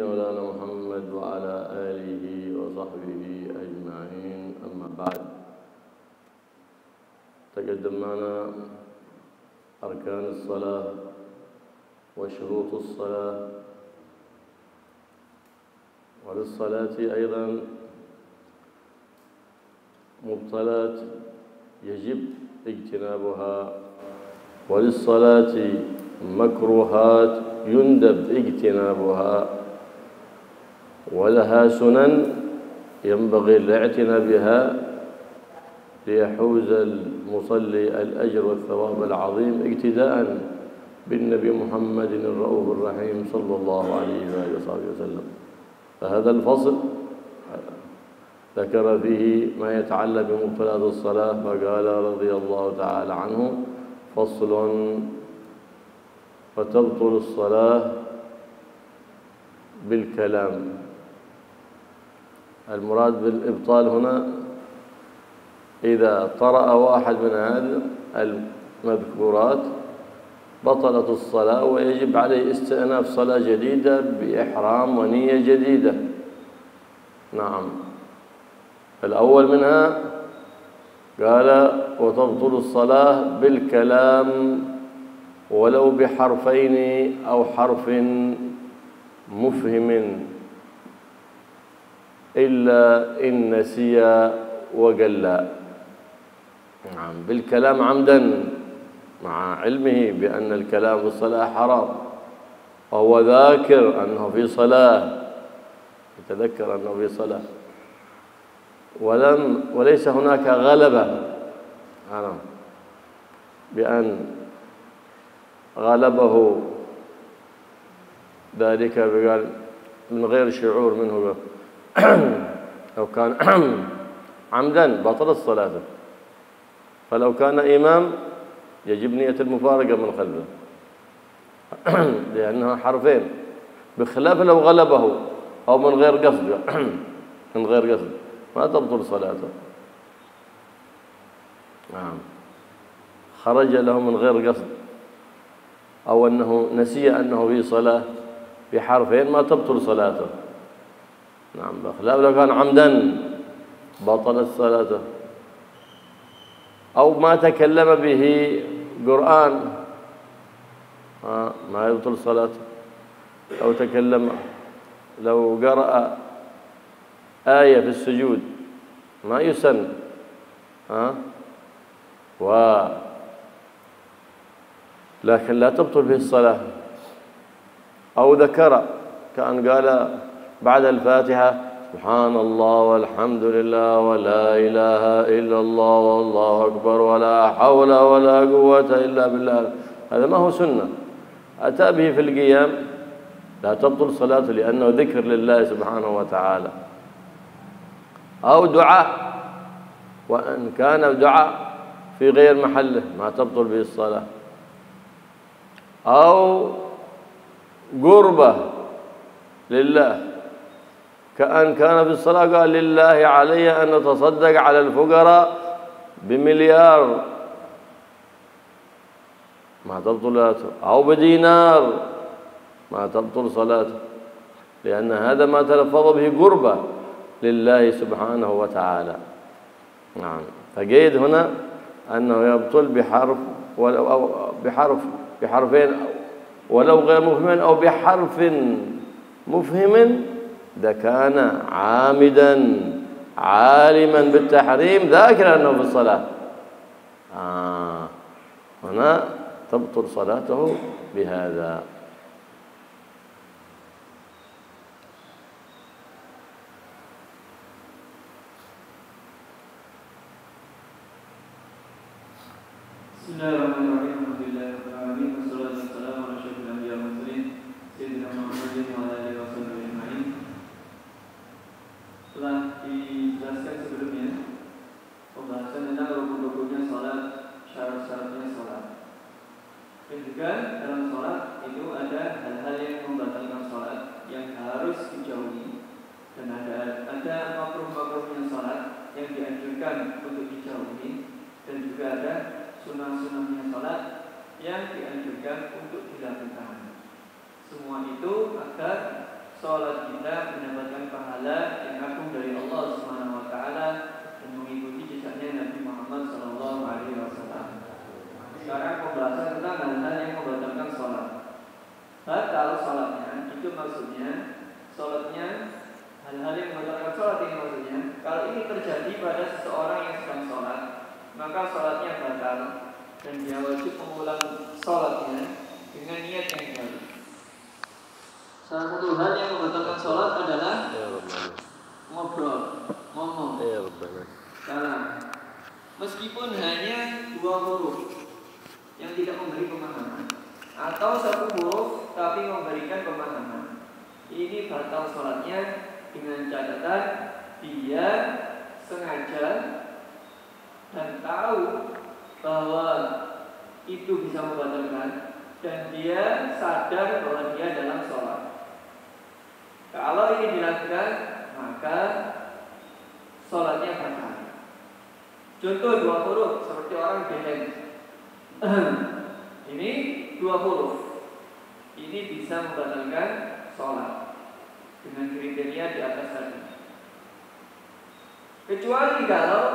مولانا محمد وعلى آله وصحبه أجمعين. أما بعد، تقدم معنا أركان الصلاة وشروط الصلاة، وللصلاة أيضا مبطلات يجب اجتنابها، وللصلاة مكروهات يندب اجتنابها، ولها سنن ينبغي الاعتناء بها ليحوز المصلي الأجر والثواب العظيم اقتداء بالنبي محمد الرؤوف الرحيم صلى الله عليه وآله وصحبه وسلم. فهذا الفصل ذكر فيه ما يتعلق بمبطلات الصلاة، فقال رضي الله تعالى عنه: فصل: وتبطل الصلاة بالكلام. المراد بالإبطال هنا إذا طرأ واحد من هذه المذكورات بطلت الصلاة، ويجب عليه استئناف صلاة جديدة بإحرام ونية جديدة. نعم. الأول منها قال: وتبطل الصلاة بالكلام ولو بحرفين أو حرف مفهم، إلا إن نسي وقلّ. نعم، بالكلام عمدا مع علمه بأن الكلام في الصلاة حرام، وهو ذاكر أنه في صلاة، يتذكر أنه في صلاة، وليس هناك غلبة بأن غلبه ذلك بقال من غير شعور منه. لو كان عمدا بطلت صلاته، فلو كان إمام يجب نية المفارقة من خلفه لأنها حرفين، بخلاف لو غلبه أو من غير قصد من غير قصد ما تبطل صلاته. نعم، خرج له من غير قصد أو أنه نسي أنه في صلاة بحرفين ما تبطل صلاته. نعم، بخلاف لو كان عمدا بطلت صلاته، أو ما تكلم به قرآن ما يبطل صلاته، أو تكلم لو قرأ آية في السجود ما يسن لكن لا تبطل به الصلاة. أو ذكر كأن قال بعد الفاتحة: سبحان الله والحمد لله ولا إله إلا الله والله أكبر ولا حول ولا قوة إلا بالله، هذا ما هو سنة، أتى به في القيام، لا تبطل صلاته لأنه ذكر لله سبحانه وتعالى. أو دعاء، وأن كان دعاء في غير محله ما تبطل به الصلاة. أو قربة لله، كأن كان في الصلاة قال: لله علي أن أتصدق على الفقراء بمليار، ما تبطل صلاته. أو بدينار ما تبطل صلاته، لأن هذا ما تلفظ به قربة لله سبحانه وتعالى. نعم، فقيد هنا أنه يبطل بحرف أو بحرفين ولو غير مفهمين، أو بحرف مفهم إذا كان عامدا عالما بالتحريم ذاكرا أنه في الصلاة، هنا تبطل صلاته بهذا. بسم الله الرحمن الرحيم. الحمد لله رب العالمين، والصلاة والسلام على أشرف الأنبياء والمرسلين سيدنا محمد وعلى آله وصحبه أجمعين. Telah dijelaskan sebelumnya pembahasan tentang rukun-rukunnya salat, syarat-syaratnya salat. Dan juga dalam salat itu ada hal-hal yang membatalkan salat yang harus dijauhi, dan ada makruh-makruhnya salat yang dianjurkan untuk dijauhi, dan juga ada sunnah-sunnahnya salat yang dianjurkan untuk dilakukan. Semua itu agar sholat kita mendapatkan pahala yang agung dari Allah Subhanahu wa taala dan mengikuti jejaknya Nabi Muhammad sallallahu alaihi wasallam. Sekarang pembahasan tentang hal-hal yang membatalkan sholat. Batal sholatnya itu maksudnya sholatnya hal-hal yang membatalkan sholat ini maksudnya kalau ini terjadi pada seseorang yang sedang sholat maka sholatnya batal dan dia wajib mengulang sholatnya dengan niat yang baru. Salah satu hal yang membatalkan sholat adalah ngobrol, ngomong, salah. Meskipun hanya 2 huruf yang tidak memberi pemahaman, atau 1 huruf tapi memberikan pemahaman, ini batal sholatnya dengan catatan dia sengaja dan tahu bahwa itu bisa membatalkan dan dia sadar bahwa dia dalam sholat. Kalau ini dilakukan maka sholatnya batal. Contoh 2 huruf seperti orang geleng. Ini 2 huruf. Ini bisa membatalkan sholat dengan kriteria di atas tadi. Kecuali kalau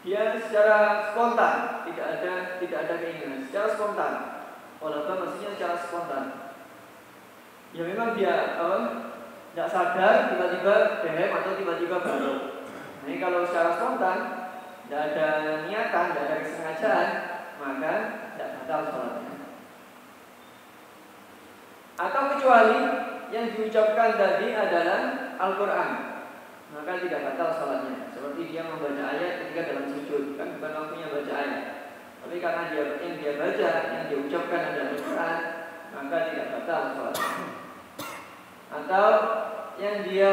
dia secara spontan, tidak ada keinginan, secara spontan. Walaupun maksudnya secara spontan. Ya memang dia tidak sadar tiba-tiba behem atau tiba-tiba baru. Nah, ini kalau secara spontan, tidak ada niatan, tidak ada kesengajaan, maka tidak batal sholatnya. Atau kecuali yang diucapkan tadi adalah Al-Quran, maka tidak batal sholatnya. Seperti dia membaca ayat ketika dalam sujud, kan bukan waktunya baca ayat. Tapi karena yang dia baca, yang dia ucapkan adalah Al-Quran, maka tidak batal sholatnya. Atau yang dia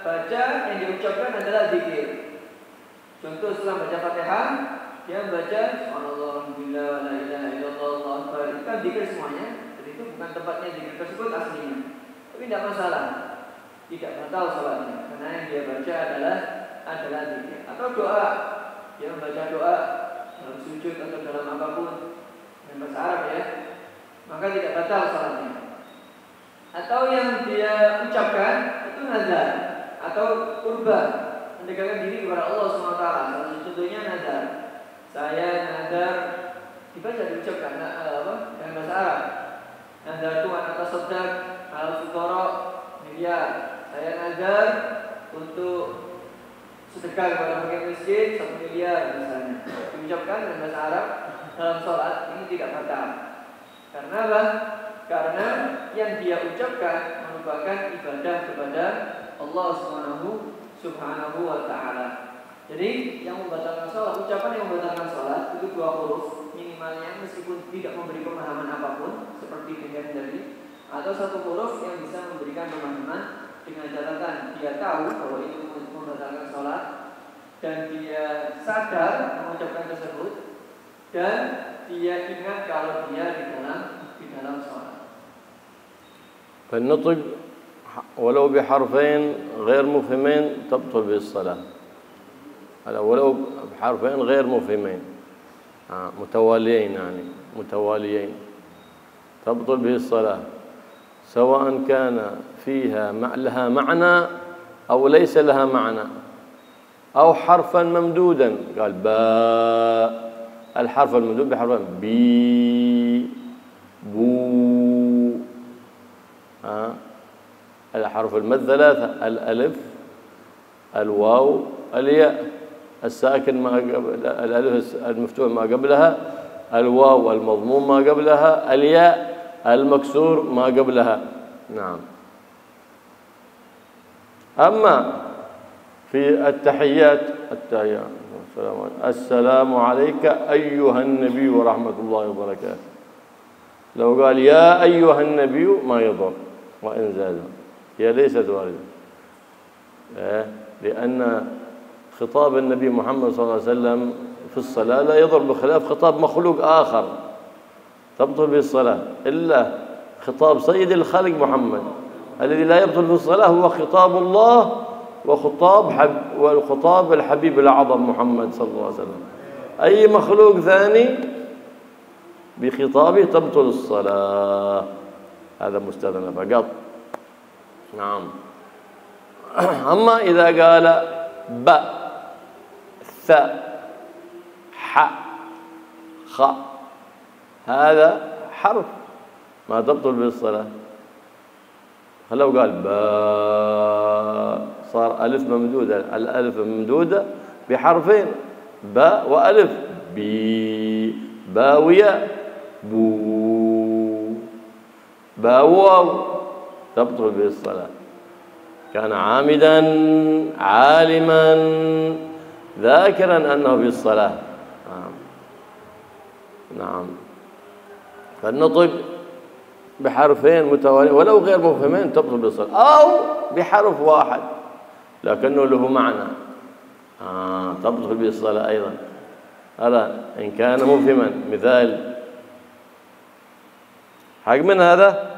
baca, yang dia ucapkan adalah zikir. Contoh setelah baca Fatihah, dia membaca Subhanallah, Alhamdulillah, wa la ilaha illallah, Allahu akbar. Itu kan zikir semuanya. Dan itu bukan tempatnya zikir tersebut aslinya. Tapi tidak masalah, tidak batal sholatnya karena yang dia baca adalah zikir. Atau doa, dia membaca doa dalam sujud atau dalam apapun yang bahasa Arab ya, maka tidak batal sholatnya. Atau yang dia ucapkan itu nazar atau kurban, mendekatkan diri kepada Allah SWT. Salah satu contohnya nazar. Saya nazar, dibaca diucapkan dengan bahasa Arab. Nazar Tuhan atas sedang al-fuqara miliar. Saya nazar untuk sedekah kepada fakir miskin 1 miliar misalnya. Diucapkan dengan bahasa Arab dalam sholat ini tidak batal. Karena apa? Karena yang dia ucapkan merupakan ibadah kepada Allah Subhanahu wa taala. Jadi yang membatalkan sholat, ucapan yang membatalkan sholat itu 2 huruf minimalnya meskipun tidak memberi pemahaman apapun seperti dengan tadi, atau 1 huruf yang bisa memberikan pemahaman dengan catatan dia tahu bahwa itu membatalkan sholat dan dia sadar mengucapkan tersebut dan dia ingat kalau dia di dalam sholat. فالنطق ولو بحرفين غير مفهمين تبطل به الصلاة. ولو بحرفين غير مفهمين متواليين يعني متواليين تبطل به الصلاة سواء كان فيها لها معنى أو ليس لها معنى أو حرفا ممدودا قال باء الحرف الممدود بحرفين بي بو الحرف المد 3 الألف الواو الياء الساكن ما قبل الألف المفتوح ما قبلها الواو المضموم ما قبلها الياء المكسور ما قبلها. نعم. أما في التحيات السلام عليك أيها النبي ورحمة الله وبركاته لو قال يا أيها النبي ما يضر وإن زاد هي ليست واردة لأن خطاب النبي محمد صلى الله عليه وسلم في الصلاة لا يضر بخلاف خطاب مخلوق آخر تبطل به الصلاة إلا خطاب سيد الخلق محمد الذي لا يبطل في الصلاة هو خطاب الله وخطاب الحبيب الأعظم محمد صلى الله عليه وسلم. أي مخلوق ثاني بخطابه تبطل الصلاة. هذا مستثنى فقط. نعم. أما إذا قال ب ث ح خ هذا حرف ما تبطل به الصلاة. لو قال باء صار ألف ممدودة، الألف ممدودة بحرفين باء وألف، بي باوية بو باء واو تبطل به الصلاة. كان عامدا عالما ذاكرا أنه في الصلاة. نعم. فالنطق بحرفين متواليين ولو غير مفهمين تبطل بالصلاة، أو بحرف واحد لكنه له معنى تبطل بالصلاة أيضا. هذا إن كان مفهما. مثال حق من هذا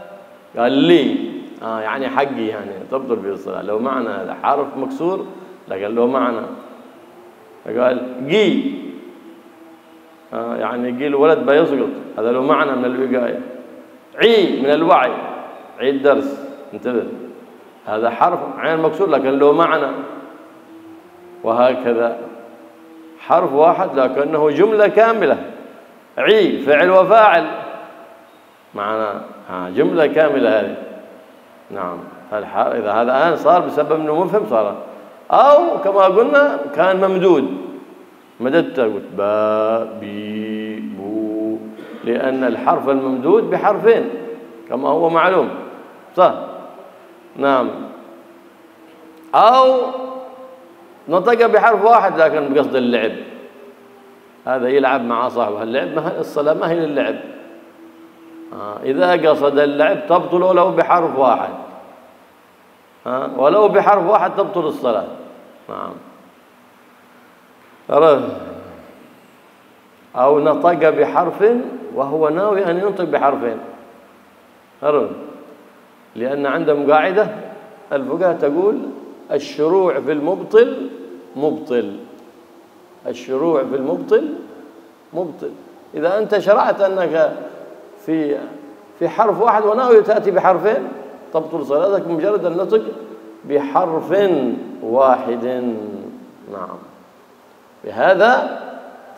قال لي يعني حقي، يعني تبطل بالصلاة لو معنى. هذا حرف مكسور لكن له معنى. قال جي يعني جي الولد بيسقط، هذا له معنى من الوقاية. عي من الوعي، عي الدرس، انتبه، هذا حرف عين مكسور لكن له معنى. وهكذا حرف واحد لكنه جملة كاملة. عي فعل وفاعل معنى جملة كاملة هذه. نعم. إذا هذا الآن صار بسبب أنه مفهم صار، أو كما قلنا كان ممدود، مددته قلت با بي بو، لأن الحرف الممدود بحرفين كما هو معلوم، صح؟ نعم. أو نطق بحرف واحد لكن بقصد اللعب، هذا يلعب مع صاحبه. اللعب الصلاة ما هي للعب. إذا قصد اللعب تبطل ولو بحرف واحد، ولو بحرف واحد تبطل الصلاة. نعم. أو نطق بحرف وهو ناوي أن ينطق بحرفين. لأن عندهم قاعدة الفقهاء تقول الشروع في المبطل مبطل، الشروع في المبطل مبطل. إذا أنت شرعت أنك في حرف واحد وناوي تأتي بحرفين تبطل صلاتك بمجرد النطق بحرف واحد. نعم. بهذا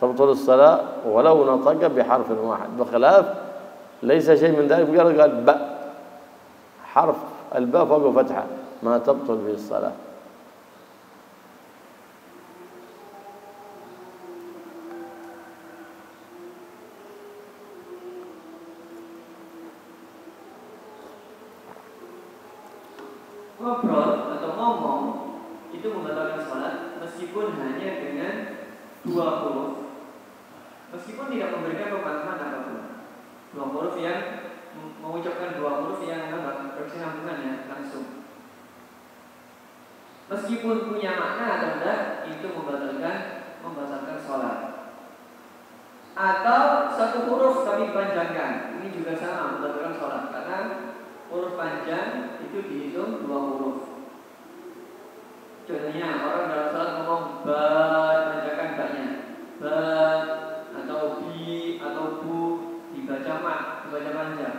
تبطل الصلاة ولو نطق بحرف واحد، بخلاف ليس شيء من ذلك مجرد قال باء حرف الباء فوق فتحة ما تبطل به الصلاة. Ngobrol atau ngomong itu membatalkan sholat meskipun hanya dengan dua huruf, meskipun tidak memberikan pemahaman apapun. Dua huruf yang mengucapkan dua huruf yang berkesinambungannya langsung, meskipun punya makna atau tidak, itu membatalkan sholat. Atau satu huruf tapi dipanjangkan, ini juga sama membatalkan sholat, karena huruf panjang itu dihitung dua huruf. Contohnya orang dalam sholat ngomong ba, panjangkan ba-nya, ba, atau bi atau bu, dibaca mak, dibaca panjang,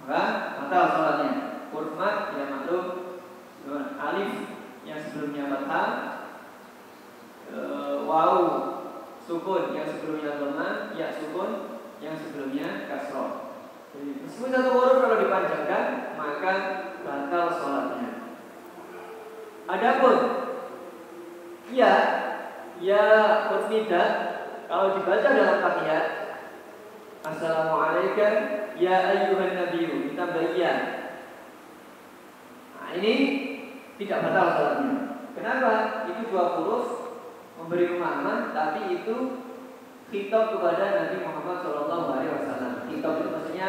maka batal sholatnya. Huruf mat ya maklum, alif yang sebelumnya fathah, waw sukun yang sebelumnya dhamma, ya sukun yang sebelumnya kasroh. Jadi meskipun satu huruf kalau dipanjangkan maka batal sholatnya. Adapun ya huruf nida kalau dibaca dalam tahiyat, assalamualaikum ya ayyuhan nabiyyu, ditambah ya. Nah, ini tidak batal sholatnya. Kenapa? Itu dua huruf memberi pemahaman, tapi itu khitab kepada Nabi Muhammad SAW. Khitab itu maksudnya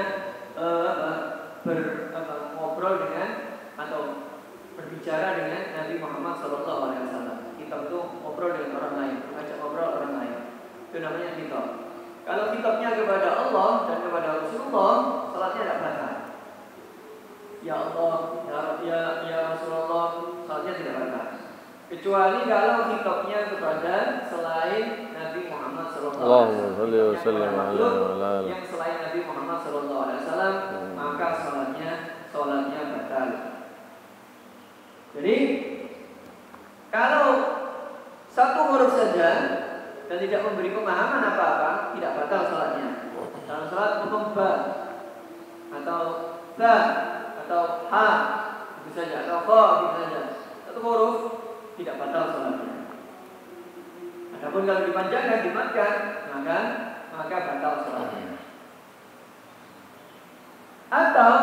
ngobrol dengan atau berbicara dengan Nabi Muhammad SAW. Khitab itu ngobrol dengan orang lain, mengajak ngobrol orang lain. Itu namanya khitab. Kalau khitabnya kepada Allah dan kepada Rasulullah, salatnya tidak batal. Ya Allah, ya Rasulullah, salatnya tidak batal. Kecuali kalau khitabnya kepada selain Nabi Muhammad SAW. Sallallahu Alaihi Wasallam yang selain Nabi Muhammad Sallallahu Alaihi Wasallam, maka sholatnya batal. Jadi kalau satu huruf saja dan tidak memberi pemahaman apa-apa, tidak batal sholatnya. Dalam sholat hukum ba atau ta atau ha itu saja, atau kho itu saja, satu huruf tidak batal sholatnya. Adapun kalau dipanjangkan, dimatkan, maka batal sholatnya. Atau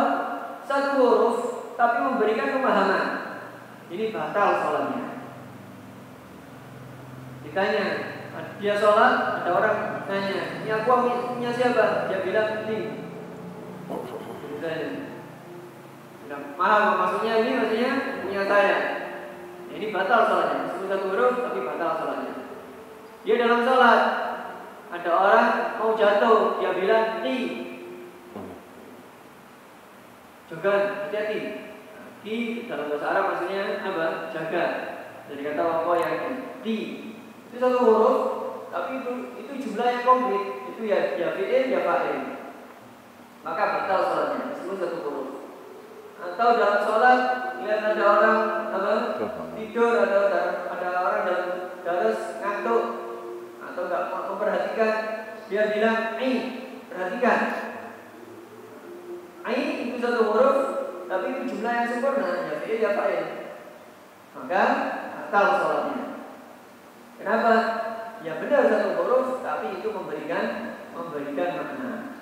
satu huruf tapi memberikan pemahaman, ini batal sholatnya. Ditanya, dia sholat, ada orang nanya, ini aku punya siapa? Dia bilang ini. Misalnya, bilang, maaf, maksudnya punya saya. Ini batal sholatnya. Meskipun satu huruf tapi batal sholatnya. Dia dalam sholat, ada orang mau jatuh, dia bilang ti. Jangan, hati-hati. Ti dalam bahasa Arab maksudnya apa? Jaga. Jadi kata apa yang ti. Itu satu huruf, tapi itu jumlah yang konkret. Itu ya fi'il ya fa'il. Maka batal sholatnya meskipun satu huruf. Atau dalam sholat lihat ada orang tidur, ada orang dalam daras ngantuk atau nggak memperhatikan, dia bilang perhatikan. Itu satu huruf, tapi itu jumlah yang sempurna, ya fi'il ya fa'il. Maka batal sholatnya. Kenapa? Ya benar satu huruf, tapi itu memberikan makna.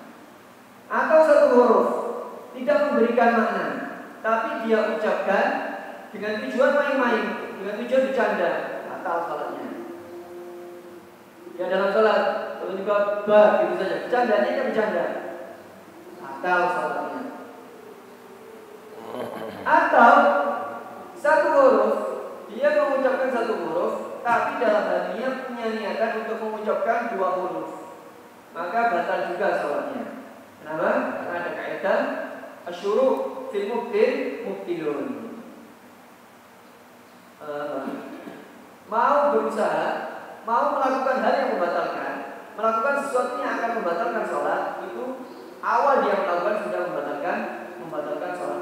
Atau satu huruf tidak memberikan makna, tapi dia ucapkan dengan tujuan main-main, dengan tujuan bercanda, batal sholatnya. Ya dalam sholat, kalau juga gitu saja, bercandanya kan bercanda, batal sholatnya. Atau satu huruf, dia mengucapkan satu huruf, tapi dalam hatinya punya niatan untuk mengucapkan dua huruf, maka batal juga sholatnya. Kenapa? Karena ada kaidah asyuru' fil mubtil mubtilun. Mau berusaha, mau melakukan hal yang membatalkan, melakukan sesuatu yang akan membatalkan sholat, itu awal dia melakukan sudah membatalkan sholat.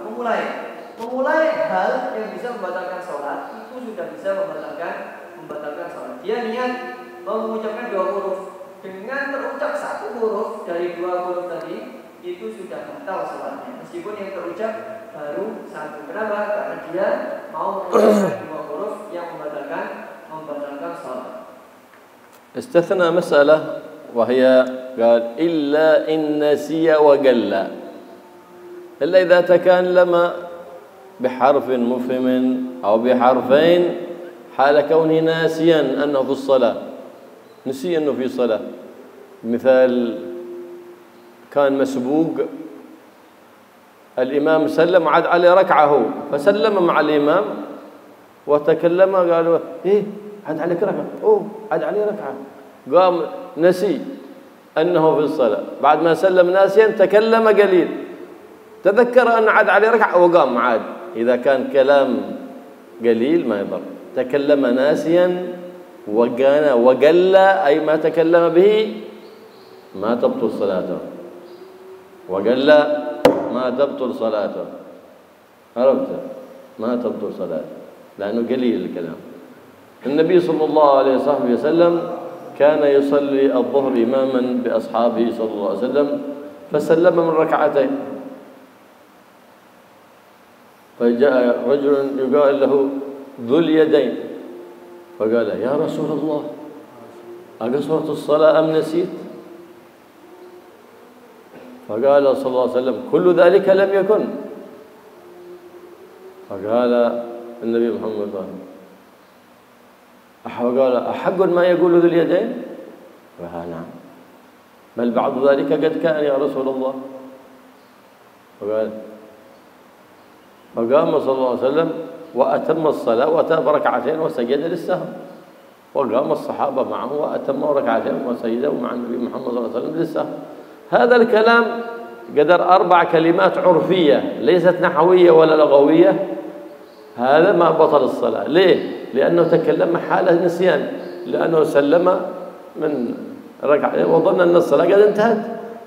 Memulai hal yang bisa membatalkan sholat itu sudah bisa membatalkan sholat. Dia niat mau mengucapkan dua huruf, dengan terucap satu huruf dari dua huruf tadi itu sudah batal sholatnya, meskipun yang terucap baru satu. Kenapa? Karena dia mau mengucapkan dua huruf yang membatalkan sholat. استثنى مسألة وهي قال إلا إن نسي وقل، إلا إذا تكلم بحرف مفهم أو بحرفين حال كونه ناسيا أنه في الصلاة، نسي أنه في صلاة. مثال كان مسبوق، الإمام سلم عاد عليه ركعة هو، فسلم مع الإمام وتكلم، قالوا عاد عليك ركعة، عاد عليه ركعة، قام نسي أنه في الصلاة، بعد ما سلم ناسيا تكلم قليل، تذكر أن عاد عليه ركعة وقام عاد. إذا كان كلام قليل ما يضر. تكلم ناسيا وقل أي ما تكلم به ما تبطل صلاته، وقل ما تبطل صلاته، عرفت؟ ما تبطل صلاته لأنه قليل الكلام. النبي صلى الله عليه وسلم كان يصلي الظهر إماما بأصحابه صلى الله عليه وسلم، فسلم من ركعتين، فجاء رجل يقال له ذو اليدين فقال يا رسول الله أقصرت الصلاة أم نسيت؟ فقال صلى الله عليه وسلم كل ذلك لم يكن. فقال النبي محمد قال أحق ما يقول ذو اليدين؟ قال نعم، بل بعض ذلك قد كان يا رسول الله. فقام صلى الله عليه وسلم وأتم الصلاة وأتى بركعتين وسجد للسهو، وقام الصحابة معه وأتموا ركعتين وسجدوا مع النبي محمد صلى الله عليه وسلم للسهو. هذا الكلام قدر 4 كلمات عرفية ليست نحوية ولا لغوية، هذا ما بطل الصلاة. ليه؟ لأنه تكلم حالة نسيان، لأنه سلم من ركعة وظن أن الصلاة قد انتهت.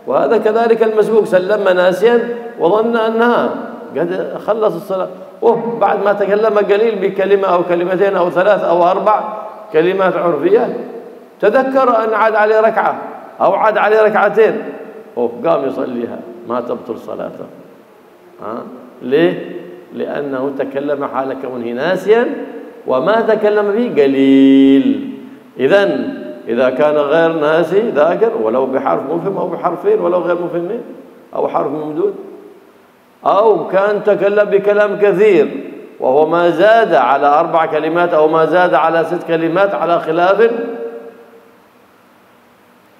وهذا كذلك المسبوق سلم ناسيا وظن أنها قد خلص الصلاة، بعد ما تكلم قليل بكلمة أو كلمتين أو 3 أو 4 كلمات عرفية تذكر أن عاد عليه ركعة أو عاد عليه ركعتين، قام يصليها، ما تبطل صلاته. ليه؟ لأنه تكلم حال كونه ناسيا وما تكلم فيه قليل. إذا كان غير ناسي ذاكر ولو بحرف مفهم أو بحرفين ولو غير مفهمين أو حرف ممدود، أو كان تكلم بكلام كثير وهو ما زاد على 4 كلمات أو ما زاد على 6 كلمات على خلاف،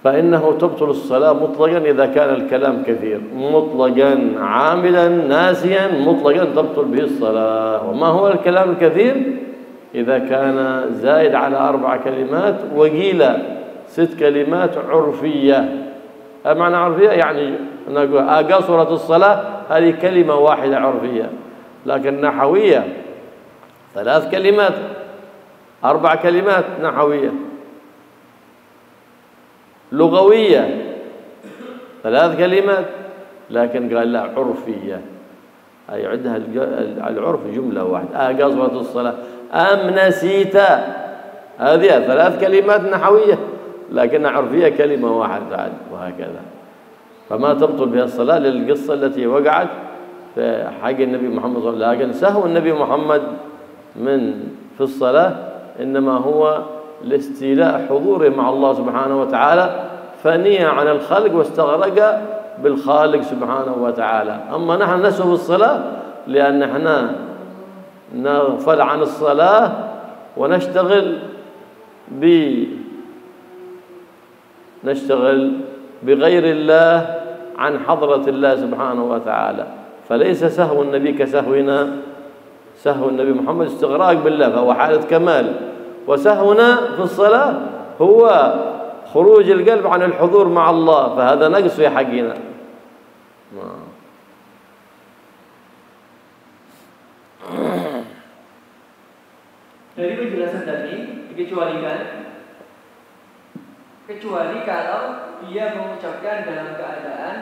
فإنه تبطل الصلاة مطلقا إذا كان الكلام كثير، مطلقا عامدا ناسيا مطلقا تبطل به الصلاة. وما هو الكلام الكثير؟ إذا كان زائد على 4 كلمات وقيل 6 كلمات عرفية. معنى عرفية يعني نقول قصرت الصلاة، هذه كلمة واحدة عرفية، لكن نحوية 3 كلمات 4 كلمات نحوية، لغوية 3 كلمات، لكن قال لا عرفية، أي يعدها العرف جملة واحدة. قصرت الصلاة أم نسيت، هذه 3 كلمات نحوية لكنها عرفية كلمة واحدة، وهكذا. فما تبطل بها الصلاة للقصة التي وقعت في حق النبي محمد صلى الله عليه وسلم. لكن سهو النبي محمد في الصلاة إنما هو لاستيلاء حضوره مع الله سبحانه وتعالى، فني عن الخلق واستغرق بالخالق سبحانه وتعالى. أما نحن نسهو بالصلاة لأن احنا نغفل عن الصلاة ونشتغل بغير الله عن حضرة الله سبحانه وتعالى. فليس سهو النبي كسهونا، سهو النبي محمد استغراق بالله فهو حالة كمال، وسهونا في الصلاة هو خروج القلب عن الحضور مع الله، فهذا نقص في حقنا. Dari penjelasan tadi dikecualikan kecuali kalau dia mengucapkan dalam keadaan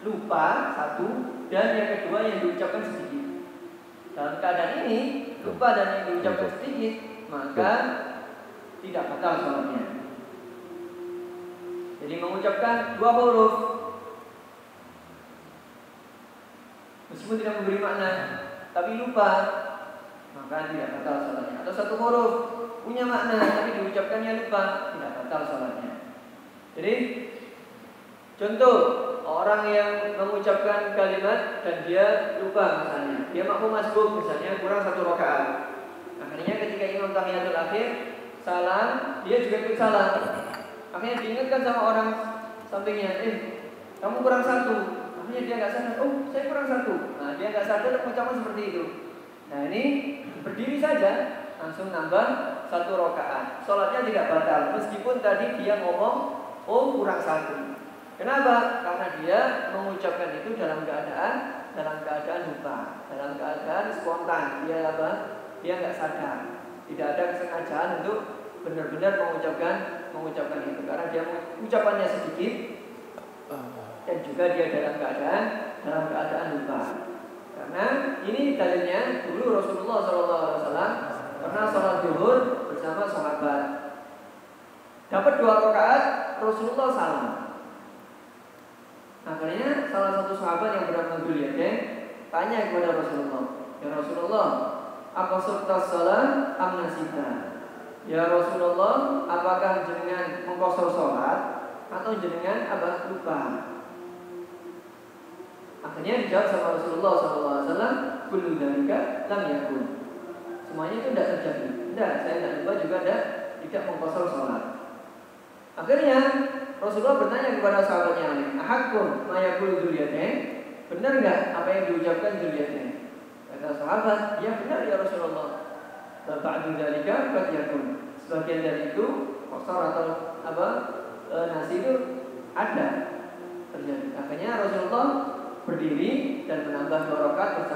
lupa satu, dan yang kedua yang diucapkan sedikit. Dalam keadaan ini lupa dan yang diucapkan sedikit, maka tidak batal sholatnya. Jadi mengucapkan 2 huruf meskipun tidak memberi makna, tapi lupa, maka tidak batal sholatnya. Atau 1 huruf punya makna tapi diucapkannya lupa, tidak batal sholatnya. Jadi contoh orang yang mengucapkan kalimat dan dia lupa, misalnya dia makmum masbuk, misalnya kurang 1 rakaat. Akhirnya ketika imam tahiyatul akhir salam, dia juga ikut salam. Akhirnya diingatkan sama orang sampingnya, kamu kurang 1. Akhirnya dia nggak sadar, saya kurang 1. Nah, dia nggak sadar mengucapkan seperti itu. Nah, ini berdiri saja langsung nambah 1 rakaat. Sholatnya tidak batal meskipun tadi dia ngomong kurang 1. Kenapa? Karena dia mengucapkan itu dalam keadaan lupa, dalam keadaan spontan. Dia nggak sadar, tidak ada kesengajaan untuk benar-benar mengucapkan itu, karena dia ucapannya sedikit dan juga dia dalam keadaan lupa. Karena ini dalilnya dulu Rasulullah SAW pernah sholat zuhur bersama sahabat, dapat 2 rakaat, Rasulullah salam. Akhirnya salah satu sahabat yang bernama Dzulyaden tanya kepada Rasulullah, ya Rasulullah, aqasartas shalah am nasita? Ya Rasulullah, apakah jenengan mengqasar salat atau jenengan lupa? Akhirnya dijawab sama Rasulullah SAW, kullu dzalika lam yakun. Semuanya itu tidak terjadi. Tidak, saya tidak lupa juga tidak mengqasar salat. Akhirnya Rasulullah bertanya kepada sahabatnya lain, ahaqqun ma yaqulu Dzulyaden? Benar enggak apa yang diucapkan Dzulyaden? Kata sahabat, ya benar ya Rasulullah. Ba'du dzalika qad yakun. Sebagian dari itu qasar atau nasi itu ada terjadi. Akhirnya Rasulullah berdiri dan menambah 2 rakaat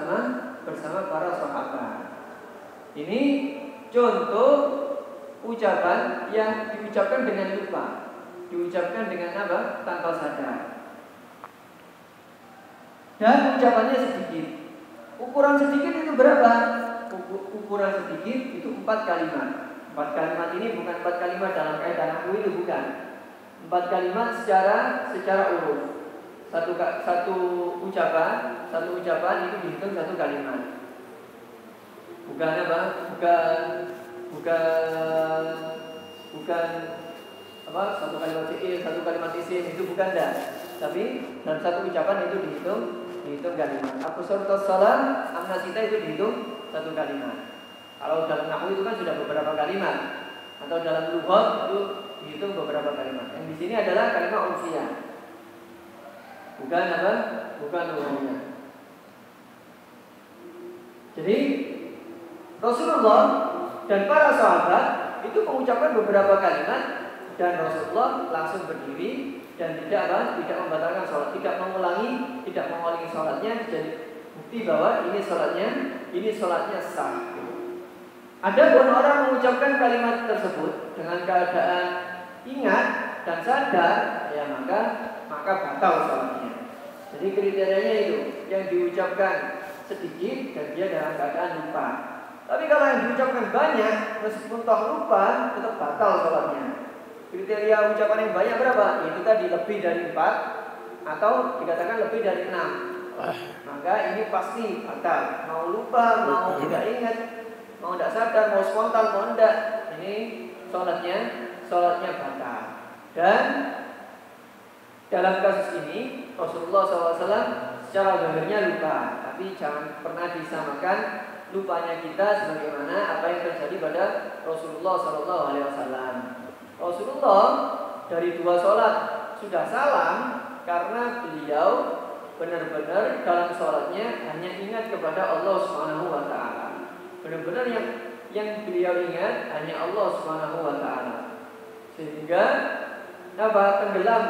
bersama para sahabat. Ini contoh ucapan yang diucapkan dengan lupa. diucapkan dengan apa? Tanpa sadar. Dan ucapannya sedikit. Ukuran sedikit itu berapa? Ukuran sedikit itu 4 kalimat. 4 kalimat ini bukan 4 kalimat dalam kaidah nahwu itu, bukan. 4 kalimat secara uruf. Satu ucapan itu dihitung 1 kalimat. Bukan apa? Bukan apa? 1 kalimat fi'il, 1 kalimat isim, itu bukan dah. Tapi dalam 1 ucapan itu dihitung kalimat. Aqsartus shalah amnasita itu dihitung 1 kalimat. Kalau dalam nahwu itu kan sudah beberapa kalimat, atau dalam lughat itu dihitung beberapa kalimat. Yang di sini adalah kalimat urfiyah. Bukan apa? Bukan lughawiyah. Jadi Rasulullah dan para sahabat itu mengucapkan beberapa kalimat dan Rasulullah langsung berdiri dan tidak membatalkan sholat, tidak mengulangi sholatnya. Jadi bukti bahwa ini sholatnya sah. Adapun orang mengucapkan kalimat tersebut dengan keadaan ingat dan sadar, ya maka batal sholatnya. Jadi kriterianya itu yang diucapkan sedikit dan dia dalam keadaan lupa. Tapi kalau yang diucapkan banyak, meskipun toh lupa, tetap batal sholatnya. Kriteria ucapan yang banyak berapa? Itu tadi lebih dari 4 atau dikatakan lebih dari 6. Maka ini pasti batal. Mau lupa, mau tidak ingat, mau tidak sadar, mau spontan, mau tidak, ini sholatnya batal. Dan dalam kasus ini Rasulullah SAW secara zahirnya lupa, tapi jangan pernah disamakan lupanya kita sebagaimana apa yang terjadi pada Rasulullah SAW. Rasulullah dari 2 sholat sudah salam karena beliau benar-benar dalam sholatnya hanya ingat kepada Allah Subhanahu Wa Taala. Benar-benar yang beliau ingat hanya Allah Subhanahu Wa Taala. Sehingga tenggelam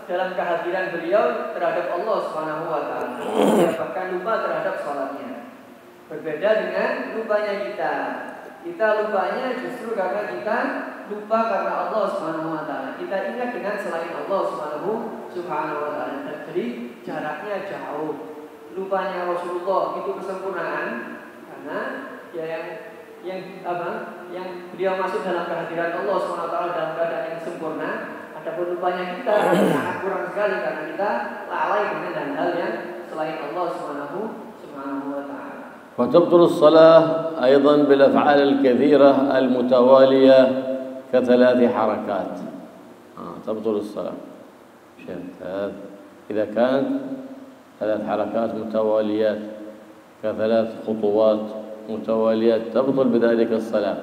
dalam kehadiran beliau terhadap Allah Subhanahu Wa Taala. Bahkan lupa terhadap sholatnya. Berbeda dengan lupanya kita. Kita lupanya justru karena kita lupa karena Allah Subhanahu Wa Taala. Kita ingat dengan selain Allah Subhanahu Wa Taala. Jadi jaraknya jauh. Lupanya Rasulullah itu kesempurnaan karena ya yang beliau masuk dalam kehadiran Allah Subhanahu Wa Taala dalam keadaan yang sempurna. Adapun lupanya kita sangat kurang sekali karena kita lalai dengan hal-hal yang selain Allah Subhanahu Wa Taala. وتبطل الصلاة أيضا بالأفعال الكثيرة المتوالية ك3 حركات. تبطل الصلاة إذا كانت 3 حركات متواليات ك3 خطوات متواليات تبطل بذلك الصلاة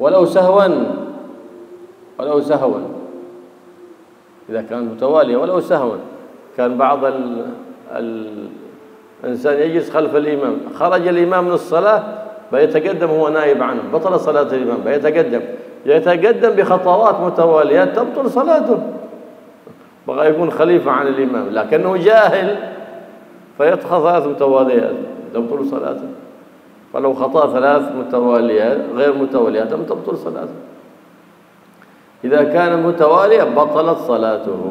ولو سهوا إذا كانت متوالية ولو سهوا. كان بعض الإنسان يجلس خلف الإمام، خرج الإمام من الصلاة فيتقدم هو نائب عنه، بطل صلاة الإمام، يتقدم بخطوات متواليات تبطل صلاته. بغى يكون خليفة عن الإمام لكنه جاهل فيخطأ 3 متواليات تبطل صلاته. فلو خطأ 3 متواليات غير متواليات لم تبطل صلاته. إذا كان متوالية بطلت صلاته.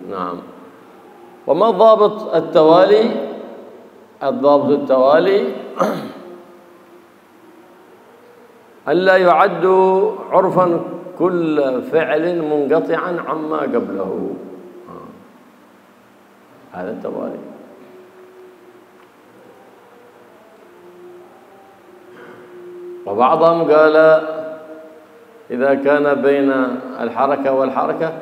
نعم. وما ضابط التوالي؟ الضابط التوالي ألا يعد عرفا كل فعل منقطعا عما قبله. هذا التوالي. وبعضهم قال إذا كان بين الحركة والحركة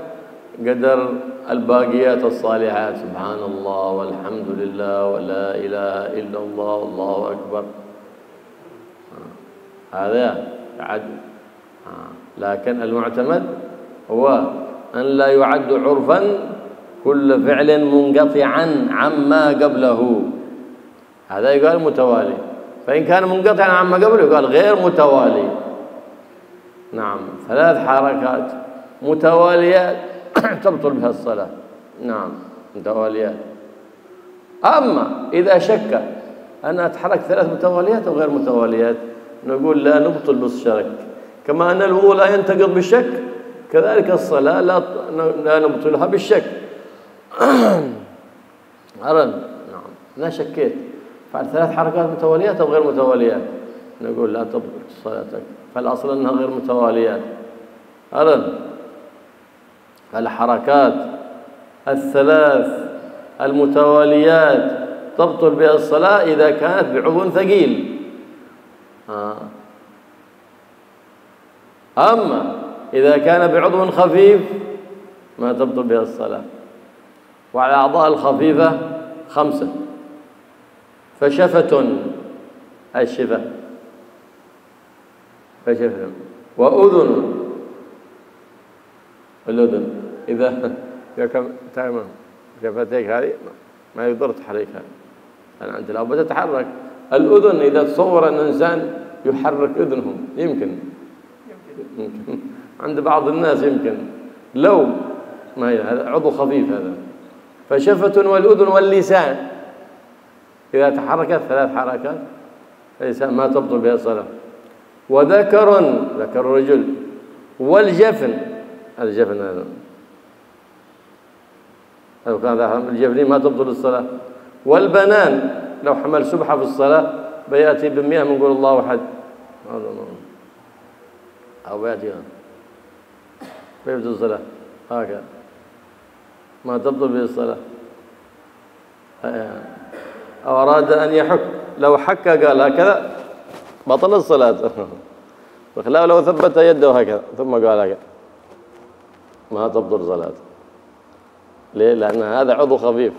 قدر الباقيات الصالحات سبحان الله والحمد لله ولا إله إلا الله والله أكبر. هذا يعد. لكن المعتمد هو أن لا يعد عرفا كل فعل منقطعا عما قبله. هذا يقال متوالي. فإن كان منقطعا عما قبله يقال غير متوالي. نعم. 3 حركات متواليات تبطل بها الصلاة. نعم متواليات. أما إذا شك أنها تحرك 3 متواليات أو غير متواليات نقول لا نبطل بالشك. كما أن الوضوء لا ينتقض بالشك كذلك الصلاة لا نبطلها بالشك. نعم، لا شكيت فعل 3 حركات متواليات أو غير متواليات، نقول لا تبطل صلاتك، فالأصل أنها غير متواليات. الحركات 3 المتواليات تبطل بها الصلاة إذا كانت بعضو ثقيل. أما إذا كان بعضو خفيف ما تبطل بها الصلاة. وعلى الأعضاء الخفيفة 5: فشفة، الشفة، فشفة، وأذن، الأذن إذا تمام شفتيك هذه ما يقدر تحركها، أنا عند الأب تتحرك. الأذن إذا تصور أن إنسان يحرك أذنهم يمكن عند بعض الناس يمكن، لو ما هي هذا عضو خفيف هذا. فشفة والأذن واللسان إذا تحركت 3 حركات اللسان ما تبطل بها الصلاة. وذكر، ذكر الرجل، والجفن، الجفن هذا لو كان الجفن ما تبطل الصلاة. والبنان لو حمل سبحة في الصلاة بيأتي ب100 من قول الله أحد أو بيأتي بيبدو الصلاة هكذا ما تبطل به الصلاة. أو أراد أن يحك، لو حك قال هكذا بطل الصلاة، بخلاف لو ثبت يده هكذا ثم قال هكذا ما تبطل صلاته. ليه؟ لأن هذا عضو خفيف.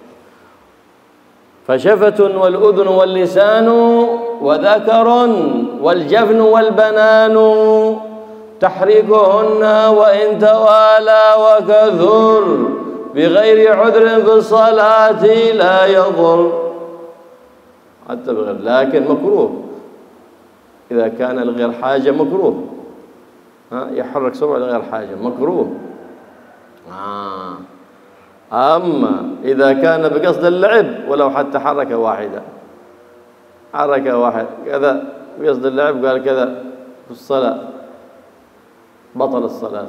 فشفة والأذن واللسان وذكر والجفن والبنان تحريكهن وإن توالى وكثر بغير عذر في الصلاة لا يضر. حتى بغير، لكن مكروه إذا كان لغير حاجة مكروه. يحرك سبع لغير حاجة مكروه. أما إذا كان بقصد اللعب ولو حتى حركة واحدة، حركة واحدة كذا بقصد اللعب قال كذا في الصلاة بطل الصلاة.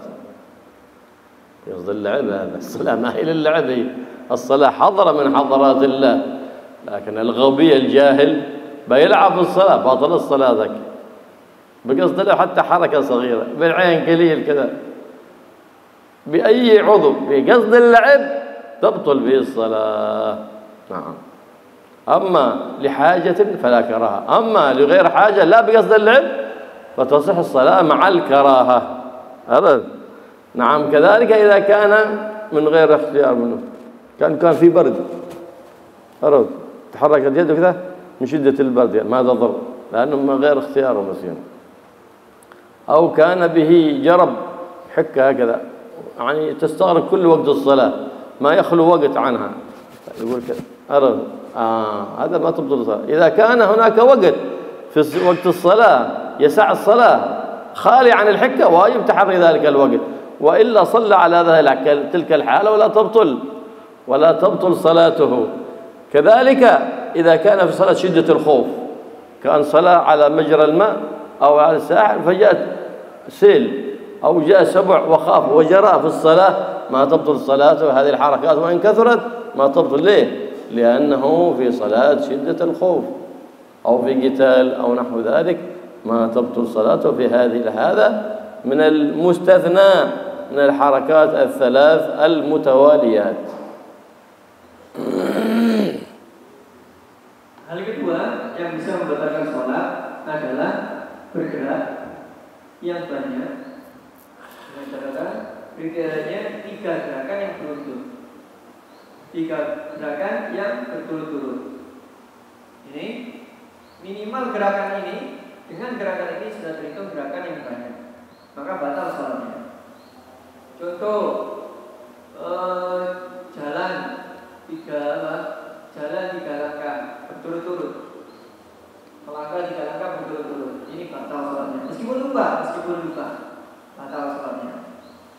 بقصد اللعب هذا، الصلاة ما هي للعب، هي الصلاة حضرة من حضرات الله. لكن الغبي الجاهل بيلعب في الصلاة بطل الصلاة ذاك بقصد اللعب، حتى حركة صغيرة بالعين قليل كذا بأي عضو بقصد اللعب تبطل به الصلاة. نعم. أما لحاجة فلا كراهة، أما لغير حاجة لا بقصد اللعب فتصح الصلاة مع الكراهة أبدا. نعم. كذلك إذا كان من غير اختيار منه، كان في برد أرد تحركت يده كذا من شدة البرد يعني ما تضر لأنه من غير اختياره مسكين. أو كان به جرب حكة هكذا يعني تستغرق كل وقت الصلاة ما يخلو وقت عنها، يقول كذا أرد هذا ما تبطل الصلاة. إذا كان هناك وقت في وقت الصلاة يسع الصلاة خالي عن الحكة واجب تحري ذلك الوقت، وإلا صلى على تلك الحالة ولا تبطل صلاته. كذلك إذا كان في صلاة شدة الخوف، كان صلاة على مجرى الماء أو على الساحل فجاءت سيل أو جاء سبع وخاف وجرى في الصلاة ما تبطل صلاته. هذه الحركات وإن كثرت ما تبطل. ليه؟ لأنه في صلاة شدة الخوف أو في قتال أو نحو ذلك ما تبطل صلاته. في هذا من المستثنى من الحركات الثلاث المتواليات. Hal kedua yang bisa membatalkan sholat adalah bergerak yang banyak. Dengan catatan kriterianya 3 gerakan yang beruntun, 3 gerakan yang berturut-turut. Ini minimal gerakan ini dengan gerakan ini sudah terhitung gerakan yang banyak, maka batal sholatnya. Contoh jalan 3 langkah berturut-turut, melangkah 3 langkah berturut-turut, ini batal sholatnya. Meskipun lupa batal sholatnya.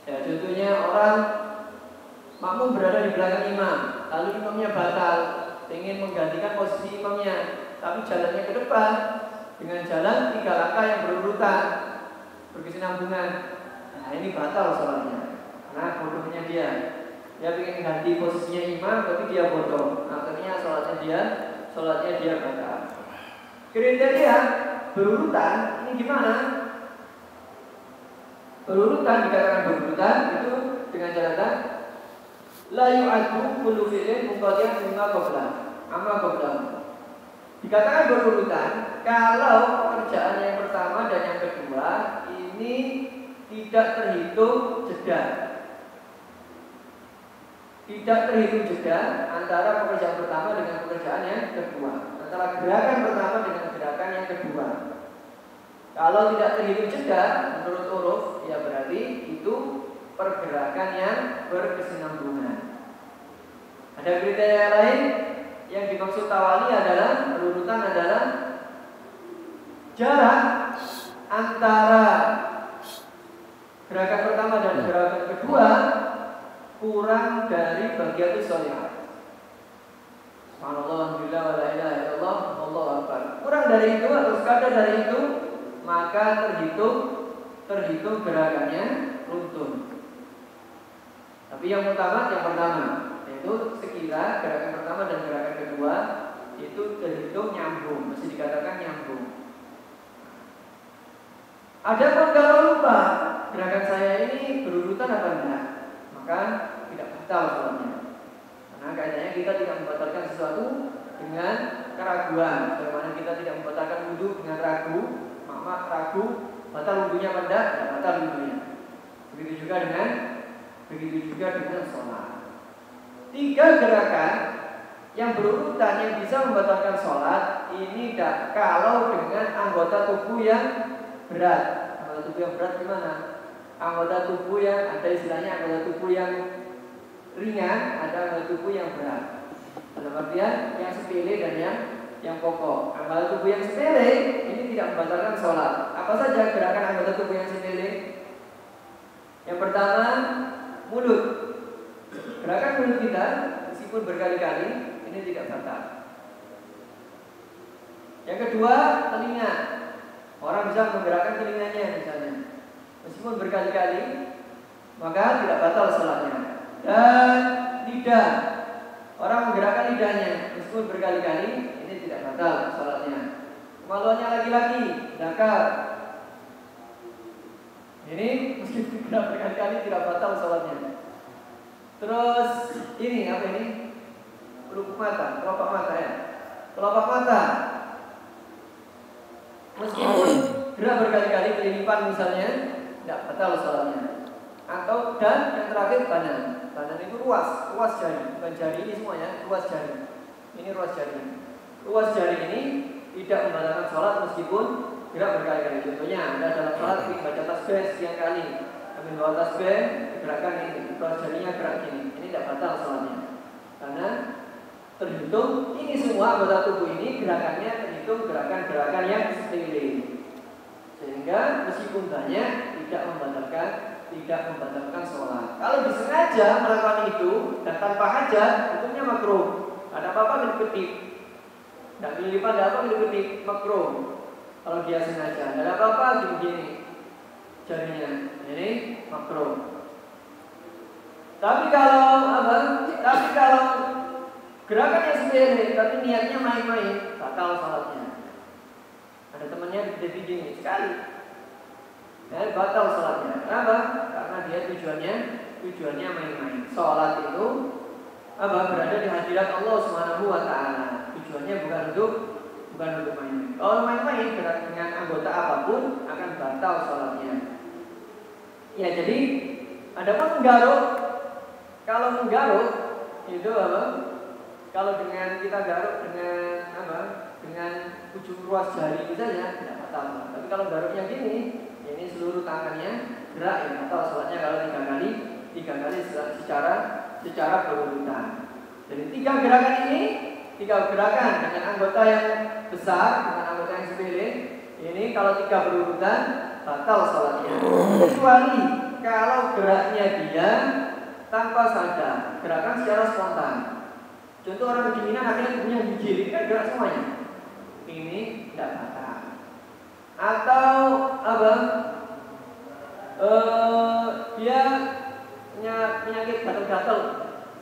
Ya, contohnya orang makmum berada di belakang imam, lalu imamnya batal, ingin menggantikan posisi imamnya, tapi jalannya ke depan dengan jalan 3 langkah yang berurutan, berkesinambungan. Nah, Nah ini batal sholatnya. Nah bodohnya dia ingin ganti posisinya imam, tapi dia bodoh. Akhirnya sholatnya dia batal. Kriteria berurutan ini gimana? Berurutan, dikatakan berurutan itu dengan catatan la yu'addu kullu fi'lin munqadi'an mimma qablahu amma qablahu. Dikatakan berurutan kalau pekerjaan yang pertama dan yang kedua ini tidak terhitung jeda. Tidak terhitung jeda antara pekerjaan pertama dengan pekerjaan yang kedua, antara gerakan pertama dengan gerakan yang kedua. Kalau tidak terhitung jeda menurut uruf, ya berarti itu pergerakan yang berkesinambungan. Ada kriteria lain yang dimaksud tawali adalah berurutan adalah jarak antara gerakan pertama dan gerakan kedua kurang dari bagian sholihat. Subhanallah, alhamdulillah, wa la ilaha illallah, Allahu akbar. Kurang dari itu atau sekadar dari itu, maka terhitung gerakannya runtun. Tapi yang utama yang pertama, yaitu sekira gerakan pertama dan gerakan kedua itu terhitung nyambung, mesti dikatakan nyambung. Adapun kalau lupa gerakan saya ini berurutan apa enggak, maka tidak batal sholatnya. Karena kaidahnya kita tidak membatalkan sesuatu dengan keraguan. Bagaimana kita tidak membatalkan wudhu dengan ragu, maka ragu batal wudhunya apa enggak? Tidak batal wudhunya. Begitu juga dengan sholat. 3 gerakan yang berurutan yang bisa membatalkan sholat ini tidak kalau dengan anggota tubuh yang berat. Anggota tubuh yang berat gimana? Anggota tubuh yang ada istilahnya anggota tubuh yang ringan, ada anggota tubuh yang berat. Dalam artian yang sepele dan yang pokok. Anggota tubuh yang sepele ini tidak membatalkan sholat. Apa saja gerakan anggota tubuh yang sepele? Yang pertama, mulut. Gerakan mulut kita meskipun berkali-kali ini tidak batal. Yang kedua, telinga. Orang bisa menggerakkan telinganya misalnya, meskipun berkali-kali, maka tidak batal sholatnya. Dan lidah, orang menggerakkan lidahnya, meskipun berkali-kali, ini tidak batal sholatnya. Kemaluannya laki-laki, zakar, ini meskipun berkali-kali tidak batal sholatnya. Terus ini apa ini? Kelopak mata ya. Kelopak mata. Meskipun gerak berkali-kali kelilipan misalnya, tidak batal sholatnya. Atau dan yang terakhir badan. Badan itu ruas jari, bukan jari ini semuanya, ruas jari. Ini ruas jari. Ruas jari ini tidak membatalkan sholat meskipun gerak berkali-kali. Contohnya Anda dalam sholat baca tasbih sekian kali, ambil bawa tasbih, gerakan ini, ruas jarinya gerak gini. Ini tidak batal sholatnya. Karena terhitung ini semua anggota tubuh ini gerakannya terhitung gerakan-gerakan yang sepele, sehingga meskipun banyak tidak membatalkan sholat. Kalau disengaja melakukan itu dan tanpa hajat, hukumnya makruh. Ada apa-apa kedip-kedip, tidak kelilipan, ada apa kedip-kedip, makruh. Kalau dia sengaja, ada apa-apa gini-gini jarinya, ini makruh. Tapi kalau gerakan yang sepele, tapi niatnya main-main, batal sholatnya. Ada temannya gede-gede sekali, batal sholatnya. Kenapa? Karena dia tujuannya main-main. Sholat itu berada di hadirat Allah Subhanahu Wa Taala. Tujuannya bukan untuk main-main. Kalau main-main dengan anggota apapun akan batal sholatnya. Ya jadi, adapun menggaruk, kalau menggaruk itu apa? Kalau dengan kita garuk dengan ujung ruas jari misalnya tidak batal. Tapi kalau garuknya gini, ini seluruh tangannya gerak, ya batal sholatnya kalau 3 kali secara berurutan. Jadi 3 gerakan ini, 3 gerakan dengan anggota yang besar, dengan anggota yang sepele, ini kalau 3 berurutan batal sholatnya. Kecuali kalau geraknya dia tanpa sadar, gerakan secara spontan. Contoh orang kedinginan akhirnya tubuhnya gigil, kan gerak semuanya. Ini tidak batal. Atau penyakit gatal-gatal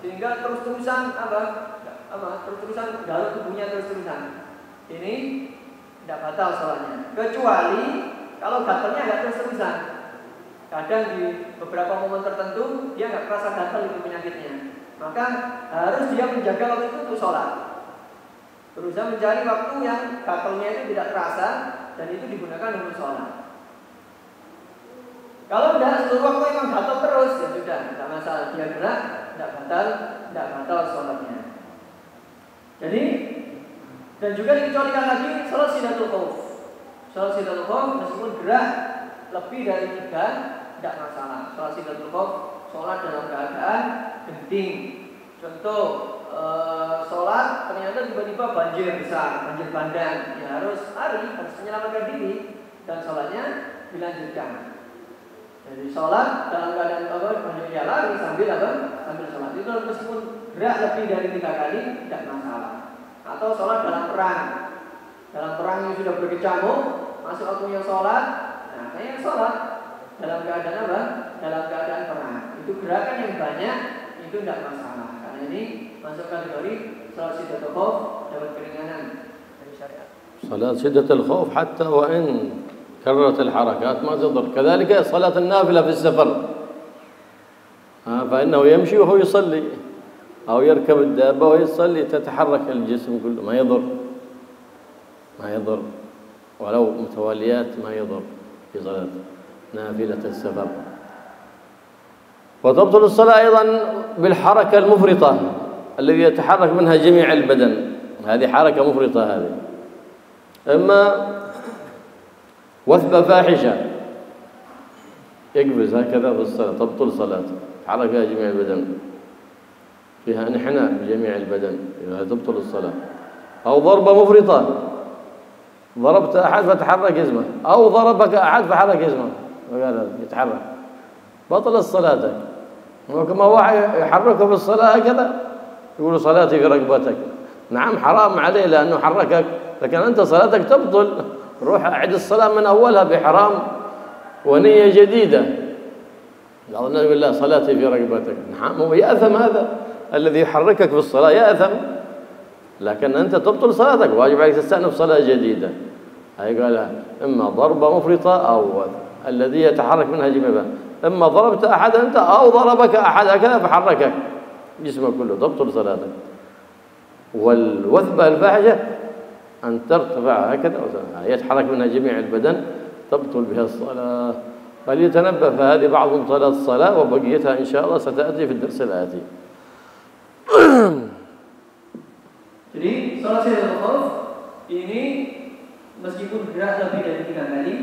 sehingga terus-terusan terus-terusan garuk tubuhnya terus-terusan. Ini tidak batal sholatnya. Kecuali kalau gatalnya nggak terus-terusan. Kadang di beberapa momen tertentu dia nggak terasa gatal itu penyakitnya. Maka harus dia menjaga waktu itu untuk sholat. Berusaha mencari waktu yang gatalnya itu tidak terasa dan itu digunakan untuk sholat. Kalau tidak seluruh waktu memang gatal terus, ya sudah, tidak masalah. Dia gerak, tidak batal sholatnya. Jadi, dan juga dikecualikan lagi sholat sidatul khauf. Sholat sidatul khauf meskipun gerak lebih dari 3, tidak masalah. Sholat sidatul khauf, sholat dalam keadaan genting. Contoh, sholat ternyata tiba-tiba banjir besar, banjir bandang, ya harus menyelamatkan diri dan sholatnya dilanjutkan. Jadi sholat dalam keadaan banjir dia lari sambil sholat itu meskipun gerak lebih dari 3 kali tidak masalah. Atau sholat dalam perang yang sudah berkecamuk, masuk waktunya sholat, nah kayak sholat dalam keadaan apa? Dalam keadaan perang. Itu gerakan yang banyak itu tidak masalah. Karena ini masuk kategori sholat sidatul khauf, dapat keringanan dari syariat. Salat sidatul khauf hatta wa in كررت الحركات ما تضر. كذلك صلاة النافلة في السفر فإنه يمشي وهو يصلي أو يركب الدابة ويصلي تتحرك الجسم كله ما يضر ولو متواليات ما يضر في صلاة نافلة السفر. وتبطل الصلاة أيضا بالحركة المفرطة الذي يتحرك منها جميع البدن. هذه حركة مفرطة هذه، إما وثبة فاحشة يقفز هكذا في الصلاة تبطل صلاته، تحرك فيها جميع البدن، فيها انحناء بجميع البدن تبطل الصلاة. أو ضربة مفرطة، ضربت أحد فتحرك جسمه، أو ضربك أحد فحرك جسمه وقال يتحرك، بطل صلاتك. وكما واحد يحركه في الصلاة هكذا يقول صلاتي في رقبتك، نعم حرام عليه لأنه حركك، لكن أنت صلاتك تبطل. روح أعد الصلاة من أولها بحرام ونية جديدة. بعض الناس يقول لا صلاتي في رقبتك، نعم هو يأثم هذا الذي يحركك في الصلاة يأثم، لكن أنت تبطل صلاتك، واجب عليك تستأنف صلاة جديدة. هاي قالها إما ضربة مفرطة أو الذي يتحرك منها جميعا، إما ضربت أحد أنت أو ضربك أحد هكذا فحركك جسمك كله تبطل صلاتك. والوثبة الفاحشة أن ترتفع هكذا يتحرك منها جميع البدن تبطل بها الصلاة. فليتنبه، فهذه بعض مبطلات الصلاة وبقيتها إن شاء الله ستأتي في الدرس الآتي. Jadi sholat sidatul khauf ini meskipun gerak lebih dari 3 kali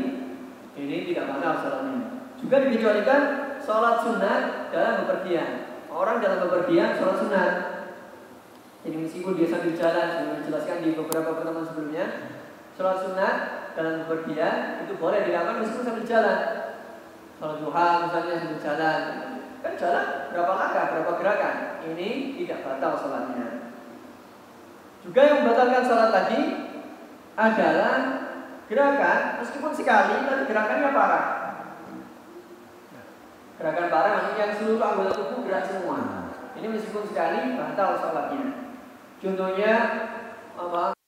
ini tidak batal sholatnya. Juga dikecualikan sholat sunat dalam bepergian. Orang dalam bepergian sholat sunat. Jadi meskipun dia sambil jalan, sudah dijelaskan di beberapa pertemuan sebelumnya, sholat sunat dalam bepergian itu boleh dilakukan meskipun sambil jalan. Sholat duha misalnya sambil jalan, kan jalan berapa langkah, berapa gerakan, ini tidak batal sholatnya. Juga yang membatalkan sholat tadi adalah gerakan meskipun sekali tapi gerakannya parah. Gerakan parah maksudnya yang seluruh anggota tubuh gerak semua. Ini meskipun sekali batal sholatnya. Contohnya apa?